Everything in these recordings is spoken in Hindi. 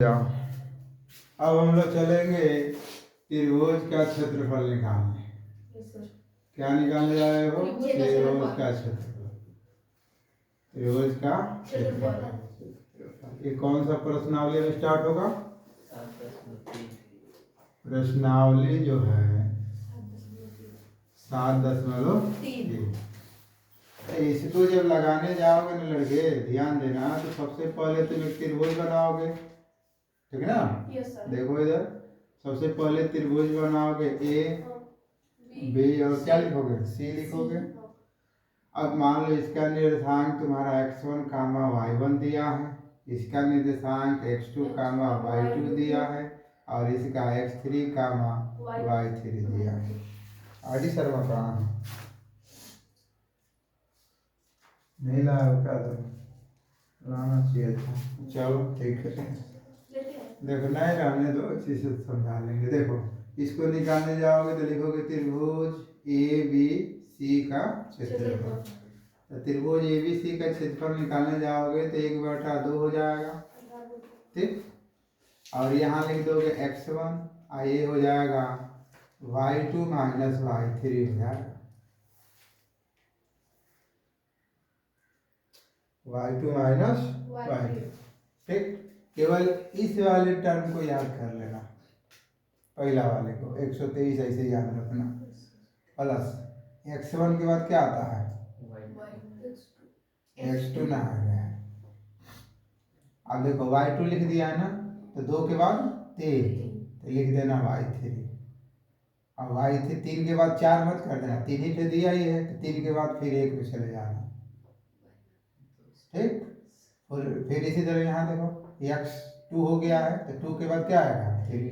जाओ। अब हम लोग चलेंगे त्रिभुज का क्षेत्रफल निकालने। क्या निकालने जा रहे हो? त्रिभुज का क्षेत्रफल। त्रिभुज का क्षेत्रफल। ये कौन सा प्रश्नावली में स्टार्ट होगा? प्रश्नावली जो है 7.3। इसको जब लगाने जाओगे ना लड़के, ध्यान देना, तो सबसे पहले तुम एक त्रिभुज बनाओगे, ठीक है ना? देखो इधर, सबसे पहले त्रिभुज बनाओगे ए बी और क्या लिखोगे? सी लिखोगे। अब मान लो इसका निर्देशांक तुम्हारा x1 कामा y1 दिया है, इसका निर्देशांक x2 कामा y2 दिया है और इसका x3 कामा y3 दिया है। आदि शर्मा कहाँ है? नहीं लाया क्या? तो लाना चाहिए था। चलो ठीक है, देखो नहीं रहने दो, अच्छी से समझा लेंगे। देखो इसको निकालने जाओगे तो लिखोगे त्रिभुज ए बी सी का क्षेत्रफल। तो त्रिभुज ए बी सी का क्षेत्रफल निकालने जाओगे तो 1/2 हो जाएगा, ठीक। और यहाँ लिख दोगे x1 और ये हो जाएगा y2 माइनस y3 हो जाएगा, y2 माइनस y3, ठीक। केवल इस वाले टर्म को याद कर लेना, पहला वाले को 123 ऐसे याद रखना, प्लस x1 के बाद क्या आता है? x2 ना आ गया है। अब देखो y2 लिख दिया है ना, तो 2 के बाद 3, तो लिख देना y3। अब y3 3 के बाद 4 मत कर देना, 3 ही तो दिया ही है, तो 3 के बाद फिर 1 पे चले जाना, ठीक। फिर इसी तरह यहाँ देखो x2 हो गया है, तो 2 के बाद क्या आएगा? 3।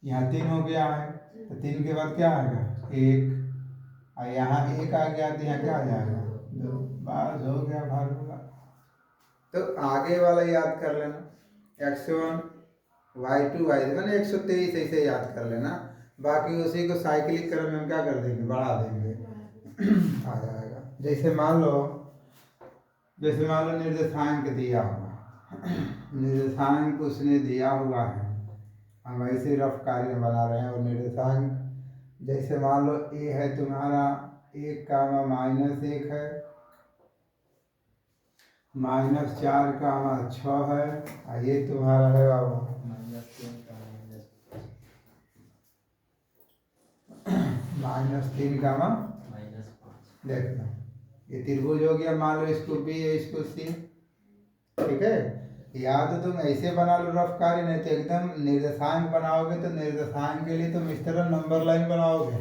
यहाँ 3 हो गया है, तो 3 के बाद क्या आएगा? 1। और यहाँ 1 आ गया, तो यहाँ क्या आ जाएगा? 2। बस हो गया फार्मूला। तो आगे वाला याद कर लेना, x1 y2 y3 मैंने 123 ऐसे याद कर लेना। बाकी उसी को साइक्लिक क्रम में हम क्या कर देंगे? बढ़ा देंगे आ जाएगा। जैसे मान लो निर्देशांक दिया हुआ निर्देशांक उसने दिया हुआ है, हम ऐसे रफ कार्य बना रहे हैं। और निर्देशांक जैसे मान लो ए है तुम्हारा 1 कामा -1 है, -4 कामा 6 है, और ये तुम्हारा है बाबू -3 कामा -5। देखना ये त्रिभुज हो गया। मान लो इसको बी है, इसको सी, ठीक है। या तो तुम ऐसे बना लो रफ कार्य, नहीं तो एकदम निर्देशांक बनाओगे तो निर्देशांक के लिए तुम इस तरह नंबर लाइन बनाओगे,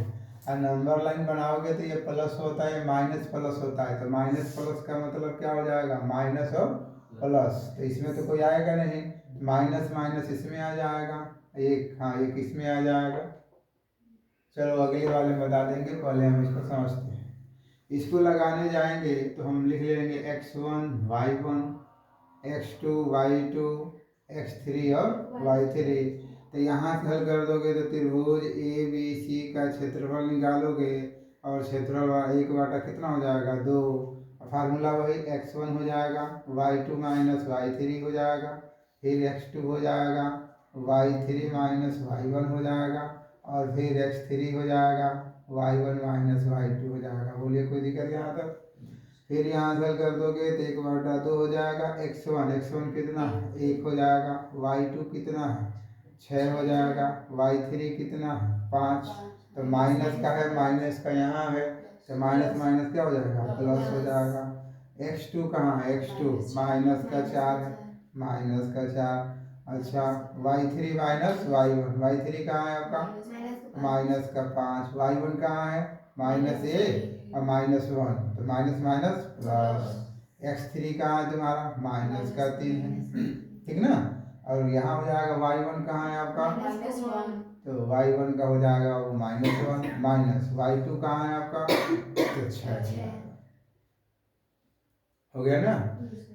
और नंबर लाइन बनाओगे तो ये प्लस होता है, माइनस प्लस होता है, तो माइनस प्लस का मतलब क्या हो जाएगा? माइनस और प्लस। तो इसमें तो कोई आएगा नहीं, माइनस माइनस इसमें आ जाएगा, एक हाँ एक इसमें आ जाएगा। चलो अगले वाले में बता देंगे, पहले हम इसको समझते हैं। इसको लगाने जाएंगे तो हम लिख लेंगे x1 y1, x2 y2, x3 और y3। तो यहाँ से हल कर दोगे तो त्रिभुज ए बी सी का क्षेत्रफल निकालोगे, और क्षेत्रफल 1/2 कितना हो जाएगा? 2। फार्मूला वही x1 हो जाएगा y2 माइनस y3 हो जाएगा, फिर x2 हो जाएगा y3 माइनस y1 हो जाएगा, और फिर x3 हो जाएगा y1 माइनस y2 हो जाएगा। बोलिए कोई दिक्कत यहाँ तक? फिर यहाँ से हल कर दोगे तो 1/2 हो जाएगा। x1 कितना है? 1 हो जाएगा। y2 कितना है? 6 हो जाएगा। y3 कितना है? 5। तो माइनस का है, माइनस का यहाँ है, तो माइनस माइनस क्या हो जाएगा? प्लस हो जाएगा। x2 कहाँ है? x2 माइनस का 4 है, माइनस का 4। अच्छा y3 माइनस y1, y3 कहाँ है आपका? माइनस का 5। y1 कहाँ है? -1 और -1, तो माइनस माइनस प्लस। x3 कहाँ है तुम्हारा? माइनस का 3 है, ठीक ना। और यहाँ हो जाएगा y1 कहाँ है आपका? तो y1 का हो जाएगा वो -1, माइनस y2 कहाँ है आपका? तो 6 हो गया ना।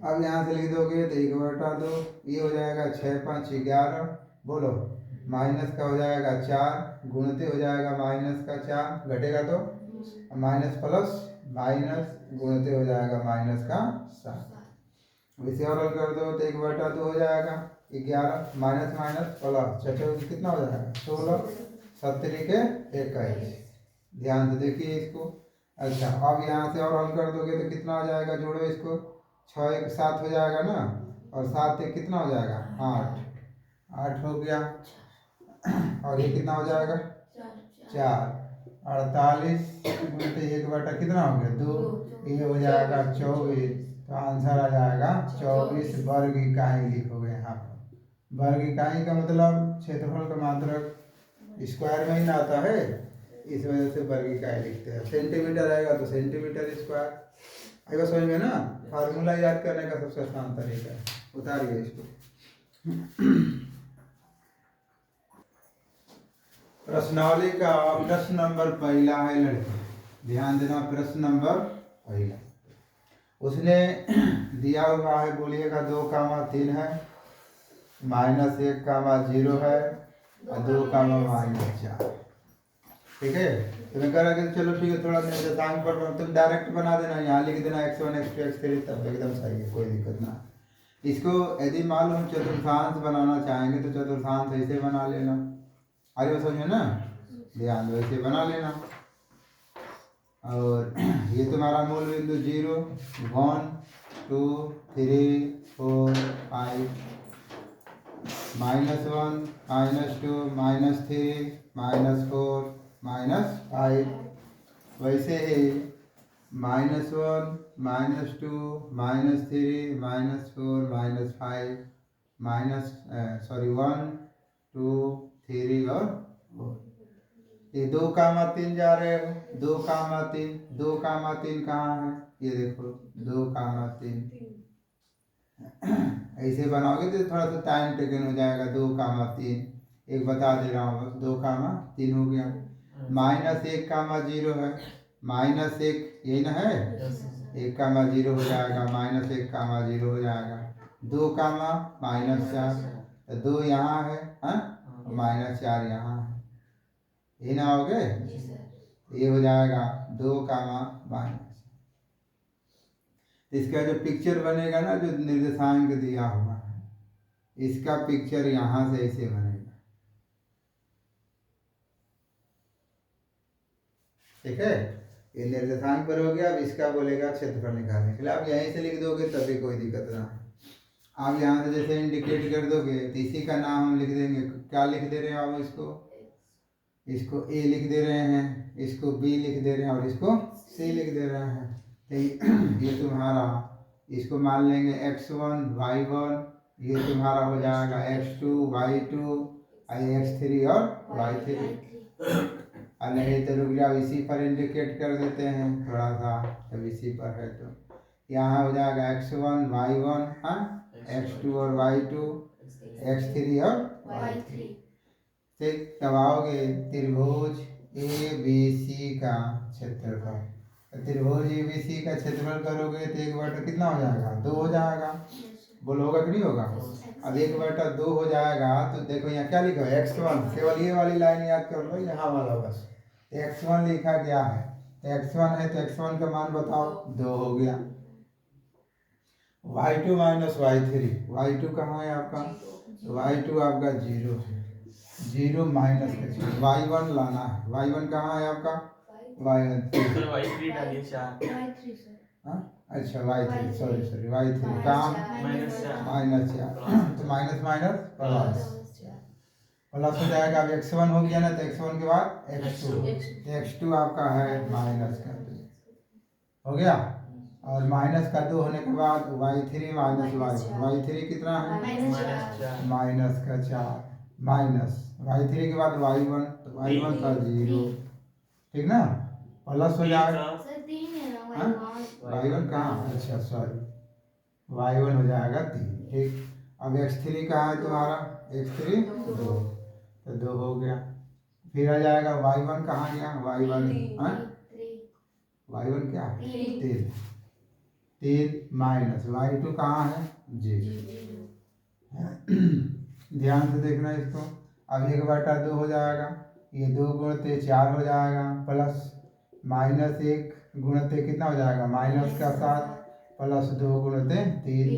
अब यहाँ से लिख दोगे तो 1/2, ये हो जाएगा 6 5 11। बोलो माइनस का हो जाएगा 4, गुणते हो जाएगा माइनस का 4, घटेगा तो माइनस प्लस माइनस गुणते हो जाएगा माइनस का 7। वैसे और हल कर दो तो 1/2 हो जाएगा 11 माइनस माइनस प्लस 6 कितना हो जाएगा 16 70 के 21। ध्यान से देखिए इसको। अच्छा अब यहाँ से और हल कर दोगे तो कितना हो जाएगा, जोड़ो इसको, 6 1 7 हो जाएगा ना, और 7 1 कितना हो जाएगा 8, 8 हो गया, और ये कितना हो जाएगा 4, 48 गुणित 1/2 कितना हो गया 2, ये हो जाएगा 24। तो आंसर आ जाएगा 24 वर्ग इकाई लिखोगे यहाँ पर। वर्ग इकाई का मतलब क्षेत्रफल का मात्रक स्क्वायर में ही ना आता है, इस वजह से वर्ग इकाई लिखते हैं। सेंटीमीटर आएगा तो सेंटीमीटर स्क्वायर आएगा, समझ में ना। फार्मूला याद करने का सबसे आसान तरीका है। उतारिए इसको। प्रश्नावली का प्रश्न नंबर पहला है लड़के, ध्यान देना, प्रश्न नंबर पहला। उसने दिया हुआ है, बोलिएगा 2,3 है, -1,0 है, और 2,-4। ठीक है, तो मैं कह रहा कि चलो ठीक है, थोड़ा निर्देशांक पर तुम डायरेक्ट बना देना, यहाँ लिख देना x1 x2 x3, तब एकदम सही है, कोई दिक्कत ना। इसको यदि मालूम चतुर्थांश बनाना चाहेंगे तो चतुर्थांश ऐसे बना लेना, आगे समझो ना, ध्यान दो, ऐसे बना लेना। और ये तुम्हारा मूल बिंदु 0 1 2 3 4 5, -1 -2 -3 -4 -5, वैसे ही -1 -2 -3 -4 -5 1 2 3 और 4। ये 2,3 जा रहे हो, 2,3 2,3 कहाँ है, ये देखो 2,3। ऐसे बनाओगे तो थोड़ा सा टाइम टेकन हो जाएगा। 2,3 एक बता दे रहा हूँ, बस 2,3 हो गया। -1,0 है, -1 यही ना है, 1,0 हो जाएगा, -1,0 हो जाएगा। 2,-4, तो 2 यहाँ है, -4 यहाँ है, ये ना हो गए, ये हो जाएगा 2,-। इसका जो पिक्चर बनेगा ना, जो निर्देशांक दिया हुआ है, इसका पिक्चर यहाँ से ऐसे बनेगा, ठीक है। ये निर्देशांक पर हो गया। अब इसका बोलेगा क्षेत्रफल निकालने के लिए, आप यहीं से लिख दोगे तभी कोई दिक्कत ना है। आप यहाँ से जैसे इंडिकेट कर दोगे तो इसी का नाम हम लिख देंगे। क्या लिख दे रहे हैं आप, इसको A लिख दे रहे हैं, इसको B लिख दे रहे हैं, और इसको C लिख दे रहे हैं। तो ये तुम्हारा, इसको मान लेंगे x1 y1, ये तुम्हारा हो जाएगा x2 y2, x3 और y3। और नहीं तो रुक जाओ, इसी पर इंडिकेट कर देते हैं थोड़ा सा, जब इसी पर है तो यहाँ हो जाएगा x1 y1, x2 और y2, x3 और y3। ठीक, तब आओगे त्रिभुज ABC का क्षेत्रफल। त्रिभुज ABC का क्षेत्रफल करोगे तो 1/2 कितना हो जाएगा 2 हो जाएगा। बोलो होगा कि नहीं होगा। अब 1/2 हो जाएगा तो देखो यहाँ क्या लिखा है x1, केवल ये वाली लाइन याद कर लो, यहाँ वाला बस। x1 लिखा गया है, x1 है तो x1 का मान बताओ, 2 हो गया। y2 - y3, y2 कहाँ है आपका, y2 आपका 0 है, 0 माइनस का y1 लाना है। y1 कहाँ है आपका, y3 डालिए 4। अच्छा y3, सॉरी y3 कहाँ, -4, तो माइनस माइनस प्लस हो जाएगा। अब x1 हो गया ना, तो x1 के बाद x2 आपका है माइनस का 2 हो गया, और माइनस का 2 होने के बाद y3 माइनस y3 कितना है माइनस का 4, माइनस y3 के बाद y1, तो y1 का 0, ठीक ना, प्लस हो जाएगा y1 कहाँ, अच्छा सॉरी, y1 हो जाएगा 3, ठीक। अब x3 कहाँ है तुम्हारा, x3 2, तो 2 हो गया। फिर आ जाएगा y1 कहाँ गया, y1 क्या 3 माइनस y2 कहाँ है 0। ध्यान से देखना इसको। अब 1/2 हो जाएगा, ये 2 गुणते 4 हो जाएगा, प्लस -1 गुणते कितना हो जाएगा -7, प्लस 2 गुणते 3,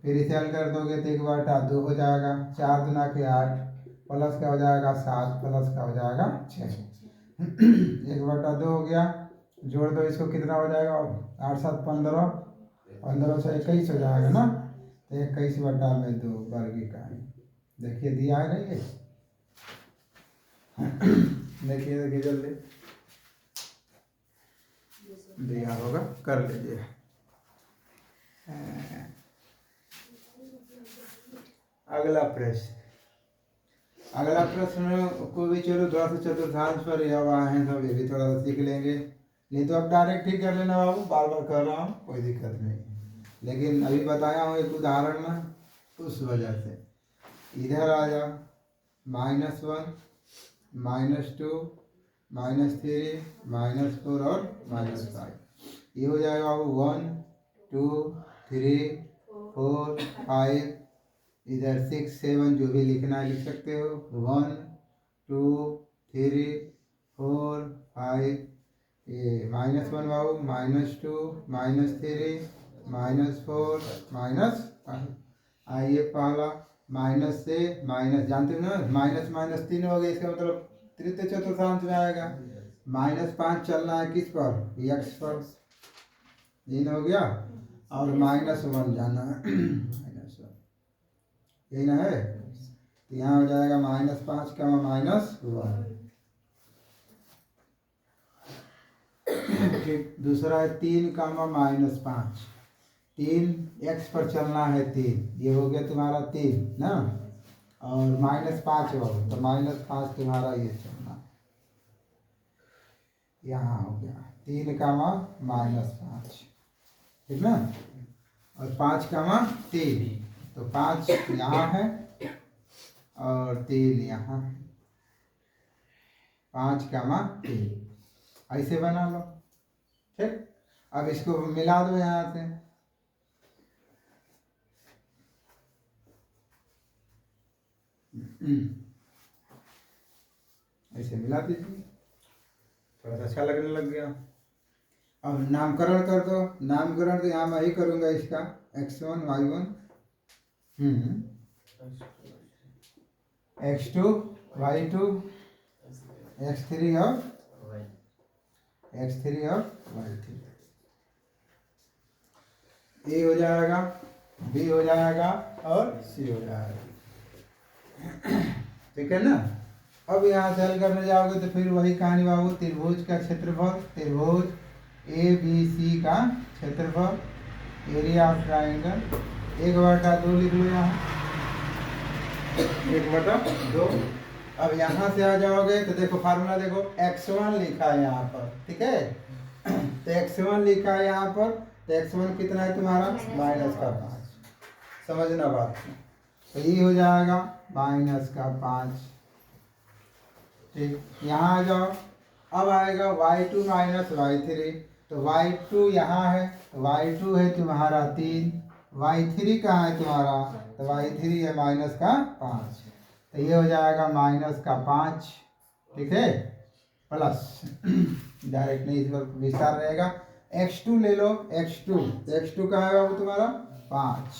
फिर इसे हल कर दोगे तो 1/2 हो जाएगा, 4 दूना के 8, प्लस का हो जाएगा 7, प्लस का हो जाएगा 6। 1/2 हो गया, जोड़ दो इसको, कितना हो जाएगा, 8 7 15, 15 से 21 हो जाएगा ना। तो 21/2 वर्गीकरण देखिए दिया है नहीं ये। देखिए जल्दी दिया होगा, कर लीजिए। अगला प्रश्न, अगला प्रश्न को भी चलो थोड़ा सा चतुर्थांश पर या वहाँ है सब, ये भी थोड़ा सा सीख लेंगे, नहीं तो अब डायरेक्ट ही कर लेना बाबू, बार बार कर रहा हूँ कोई दिक्कत नहीं, लेकिन अभी बताया हूँ एक उदाहरण ना, उस वजह से। इधर आ जा, -1, -2, -3, -4 और -5, ये हो जाएगा बाबू 1 2 3 4 5, इधर 6 7 जो भी लिखना है लिख सकते हो, 1 2 3 4 5, ये -1 बाबू, -2 -3 -4 -5। आइए पहला माइनस से माइनस, जानते हो ना, -3 हो गया, इसका मतलब तृतीय चतुर्थांश में आएगा। -5 चलना है किस पर, x पर, 3 हो गया, और -1 जाना है, -1 यही ना है, तो यहाँ हो जाएगा -5 का -1। ठीक, दूसरा है 3 का -5, 3 x पर चलना है 3, ये हो गया तुम्हारा 3 ना, और -5 हो तो -5 तुम्हारा ये चलना, यहाँ हो गया 3 का -5, ठीक ना, और 5 का 3, तो 5 यहाँ है और 3 यहाँ, 5 का 3, ऐसे बना लो। ठीक, अब इसको मिला दो यहाँ से, ऐसे मिला दीजिए, थोड़ा सा अच्छा लगने लग गया। अब नामकरण कर दो, नामकरण तो यहाँ मैं ही करूँगा इसका, x1 y1 x2 y2 x3 और y3, ए हो जाएगा, बी हो जाएगा और सी हो जाएगा, ठीक है ना। अब यहाँ से हल करने जाओगे तो फिर वही कहानी बाबू, त्रिभुज का क्षेत्रफल, त्रिभुज ABC का क्षेत्रफल, एरिया ऑफ ट्राइंगल, 1/2 लिख लो यहाँ, 1/2। अब यहाँ से आ जाओगे तो देखो फार्मूला देखो, x1 लिखा है यहाँ पर, ठीक है, तो x1 लिखा है यहाँ पर, तो x1 कितना है तुम्हारा, -5, समझना बात, तो ये हो जाएगा -5। ठीक, यहाँ आ जाओ, अब आएगा y2 y3, तो y2 यहाँ है, तो y2 है तुम्हारा 3, y3 कहाँ है तुम्हारा, तो y3 है -5, तो ये हो जाएगा -5, ठीक है, प्लस डायरेक्ट नहीं, इस पर विस्तार रहेगा, x2 ले लो, x2, तो x2 कहाँ है बाबू तुम्हारा 5,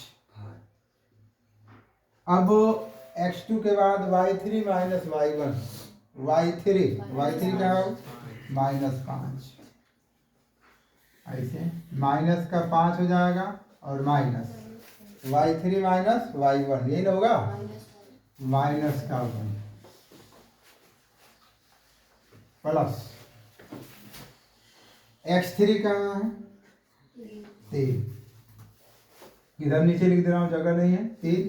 अब x2 के बाद y3 y1, y3 का -5, ऐसे -5 हो जाएगा, और y3 y1 ये होगा -1 प्लस x3 कहाँ है 3, इधर नीचे लिख दे रहा हूँ, जगह नहीं है, 3,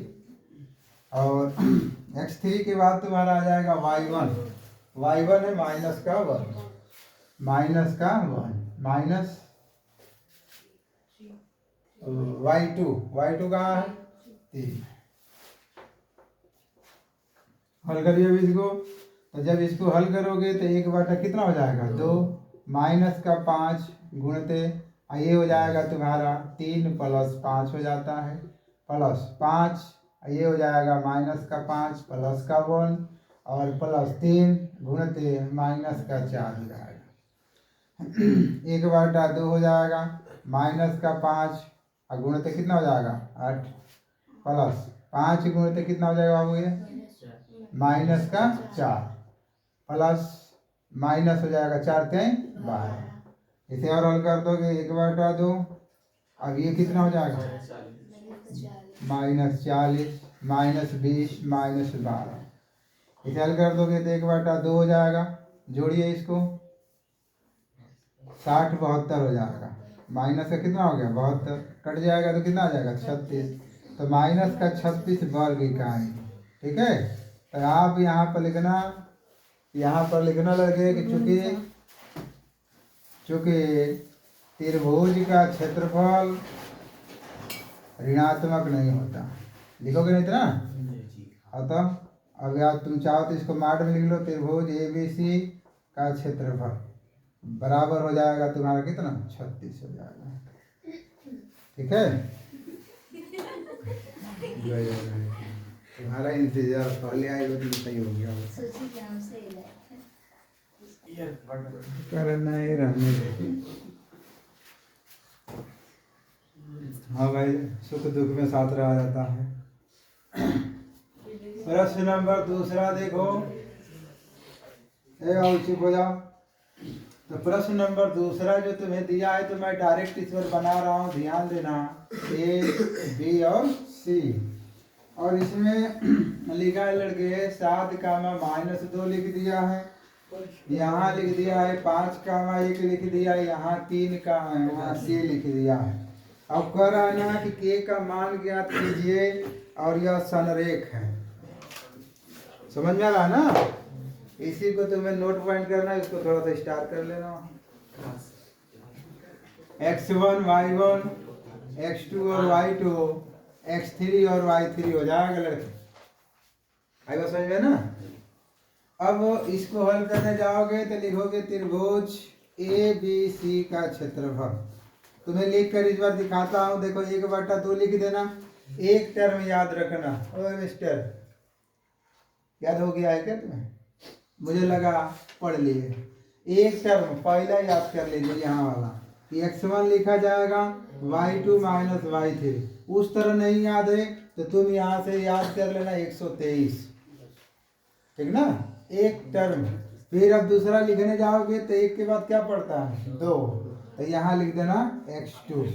और x3 के बाद तुम्हारा आ जाएगा y1 है -1 माइनस y2 कहाँ है 3, हल करिए अब इसको, तो जब इसको हल करोगे तो 1/, कितना हो जाएगा 2, -5 गुणते, ये हो जाएगा तुम्हारा 3 + 5 हो जाता है, प्लस 5, ये हो जाएगा -5 + 1 और +3 गुणते -4 हो जाएगा, 1/2 हो जाएगा, -5 और गुणते कितना हो जाएगा 8, प्लस 5 गुणित कितना हो जाएगा बाबू ये माइनस का 4 प्लस माइनस हो जाएगा 4 3 12 इसे और हल कर दोगे 1/2 अब ये कितना हो जाएगा -40 -20 -12 इसे हल कर दोगे तो 1/2 हो जाएगा जोड़िए इसको 60 72 हो जाएगा माइनस का कितना हो गया 72 कट जाएगा तो कितना आ जाएगा 36 तो माइनस का 36 वर्ग इकाई ठीक है। तो आप यहाँ पर लिखना लगे कि चूंकि त्रिभुज का क्षेत्रफल ऋणात्मक नहीं होता लिखोगे नहीं ना अतः अब यार तुम चाहो तो इसको मार्ट में लिख लो त्रिभुज ABC का क्षेत्रफल बराबर हो जाएगा तुम्हारा कितना 36 हो जाएगा ठीक है। तुम्हारा इंतजार पहले आएगा तो सही हो गया करना ही रहने दे। हाँ भाई सुख दुख में साथ रहा जाता है। प्रश्न नंबर 2 देखो चुप हो जाओ। तो प्रश्न नंबर 2 जो तुम्हें दिया है तो मैं डायरेक्ट इस पर बना रहा हूँ ध्यान देना A B और C और इसमें लिखा है लड़के 7 -2 लिख दिया है यहाँ लिख दिया है 5 1 लिख दिया है यहाँ 3 यहाँ C लिख दिया है। अब कह रहा है ना कि K का मान ज्ञात कीजिए और यह संरेख है समझ में आ रहा है ना। इसी को तुम्हें नोट पॉइंट करना है इसको थोड़ा सा स्टार्ट कर लेना x1 y1 x2 और y2 x3 और y3 हो जाएगा लड़के आएगा समझ में ना। अब इसको हल करने जाओगे तो लिखोगे त्रिभुज ABC का क्षेत्रफल तुम्हें लिख कर इस बार दिखाता हूँ देखो 1/2 लिख देना एक टर्म याद रखना ओ मिस्टर याद हो गया है क्या तुम्हें मुझे लगा पढ़ लिए एक टर्म पहला याद कर लीजिए यहाँ वाला कि x1 लिखा जाएगा y2 - y3 उस तरह नहीं याद है तो तुम यहाँ से याद कर लेना 123 ठीक ना एक टर्म। फिर अब दूसरा लिखने जाओगे तो एक के बाद क्या पड़ता है 2 तो यहाँ लिख देना x2।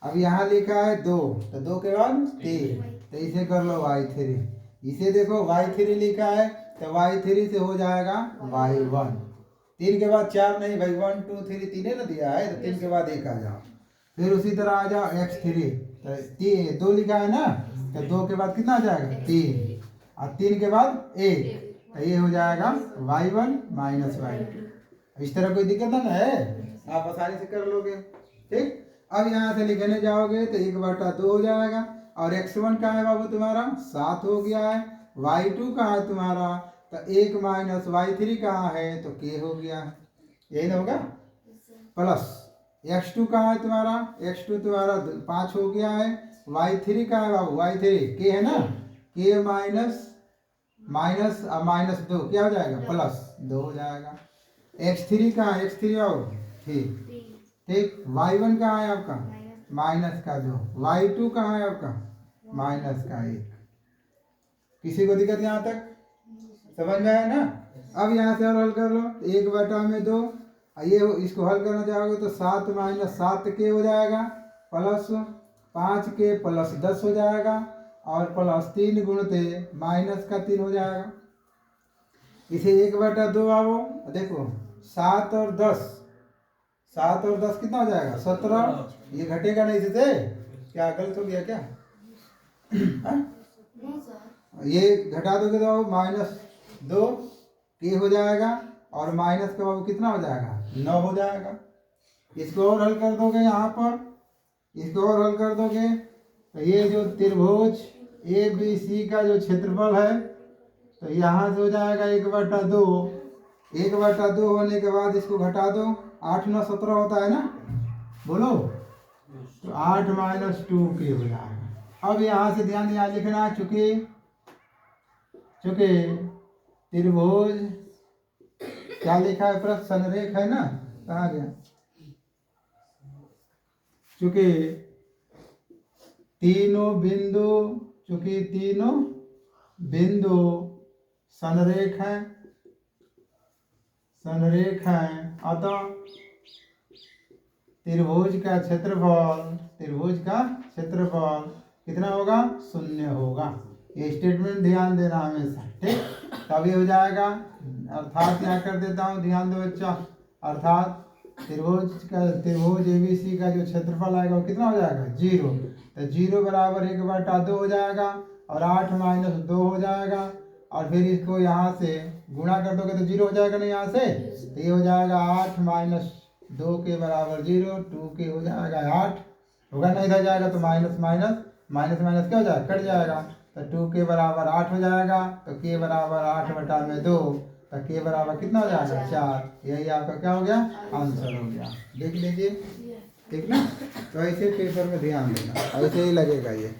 अब यहाँ लिखा है 2 तो 2 के बाद 3 तो इसे कर लो y3 इसे देखो y3 लिखा है तो y3 से हो जाएगा y1 3 के बाद 4 नहीं भाई 1 2 3 3 ना दिया है तो 3 के बाद 1 आ जाओ। फिर उसी तरह आ जाओ x3 तो 2 लिखा है ना तो 2 के बाद कितना आ जाएगा 3 और 3 के बाद 1 तो ये हो जाएगा y1 - y2। इस तरह कोई दिक्कत ना है आप आसानी से कर लोगे ठीक। अब यहाँ से लिखने जाओगे तो 1/2 हो जाएगा और x1 कहाँ है बाबू तुम्हारा 7 हो गया है y2 कहाँ है तुम्हारा तो 1 - y3 कहाँ है तो k हो गया है यही ना होगा प्लस x2 कहाँ है तुम्हारा x2 तुम्हारा 5 हो गया है y3 कहाँ है बाबू y3 k है ना k -2 क्या हो जाएगा +2 हो जाएगा। x3 कहाँ है x3 बाबू ठीक y1 कहाँ है आपका -2 y2 कहाँ है आपका -1। किसी को दिक्कत यहाँ तक समझ में आया ना। अब यहाँ से हल कर लो 1/2 ये इसको हल करना चाहोगे तो 7 - 7 के हो जाएगा प्लस 5 के प्लस 10 हो जाएगा और प्लस 3 गुणते -3 हो जाएगा। इसे 1/2 आओ देखो 7 और 10 कितना हो जाएगा 17 ये घटेगा नहीं इससे क्या गलत हो गया क्या ये घटा दोगे तो -2 के हो जाएगा और माइनस का बाबू कितना हो जाएगा 9 हो जाएगा। इसको और हल कर दोगे यहाँ पर इसको और हल कर दोगे तो ये जो त्रिभुज ABC का जो क्षेत्रफल है तो यहाँ से हो जाएगा 1/2 1/2 होने के बाद इसको घटा दो 8 9 17 होता है ना बोलो तो 8 - 2 के हो जाएगा। अब यहाँ से ध्यान यहाँ लिखना चूंकि त्रिभुज क्या लिखा है प्रश्न संरेख है ना कहाँ गया चूंकि तीनों बिंदु चूंकि तीनों बिंदु संरेख हैं अतः त्रिभुज का क्षेत्रफल कितना होगा? 0 होगा। ये स्टेटमेंट ध्यान देना हमेशा, ठीक। तभी हो जाएगा। अर्थात क्या कर देता हूँ, ध्यान दो बच्चा। अर्थात त्रिभुज ABC का जो क्षेत्रफल आएगा वो कितना हो जाएगा? 0। तो 0 बराबर 1/2 हो जाएगा और 8 - 2 हो जाएगा। और फिर इसको यहाँ से गुणा कर दोगे तो 0 हो जाएगा ना यहाँ से। तो ये हो जाएगा 8 - 2 के बराबर 0, 2 के हो जाएगा 8 होगा ना। इधर जाएगा तो माइनस क्या हो जाएगा? कट जाएगा। तो 2 के बराबर 8 हो जाएगा। तो के बराबर 8/2। तो के बराबर कितना हो जाएगा? 4। यही आपका क्या हो गया? आंसर हो गया। देख लीजिए, ठीक ना। तो ऐसे पेपर में ध्यान देना, ऐसे ही लगेगा ये।